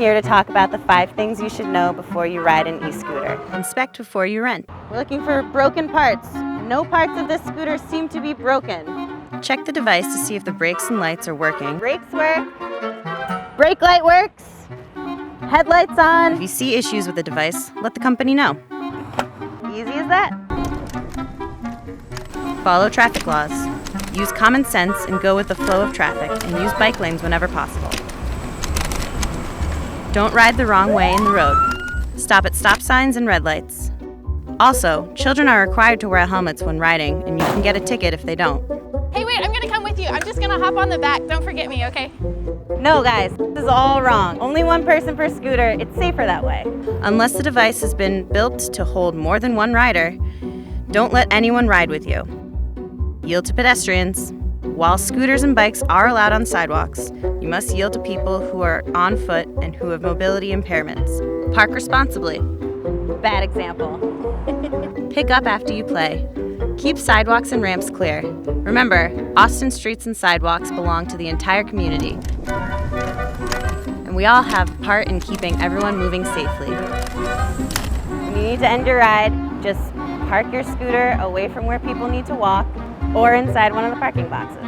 here to talk about the 5 things you should know before you ride an e-scooter. Inspect before you rent. We're looking for broken parts. No parts of this scooter seem to be broken. Check the device to see if the brakes and lights are working. Brakes work. Brake light works. Headlights on. If you see issues with the device, let the company know. Easy as that. Follow traffic laws. Use common sense and go with the flow of traffic, and use bike lanes whenever possible. Don't ride the wrong way in the road. Stop at stop signs and red lights. Also, children are required to wear helmets when riding, and you can get a ticket if they don't. Hey, wait, I'm gonna come with you. I'm just gonna hop on the back. Don't forget me, okay? No, guys, this is all wrong. Only one person per scooter. It's safer that way. Unless the device has been built to hold more than one rider, don't let anyone ride with you. Yield to pedestrians. While scooters and bikes are allowed on sidewalks, you must yield to people who are on foot and who have mobility impairments. Park responsibly. Bad example. Pick up after you play. Keep sidewalks and ramps clear. Remember, Austin streets and sidewalks belong to the entire community. And we all have a part in keeping everyone moving safely. When you need to end your ride, just park your scooter away from where people need to walk or inside one of the parking boxes.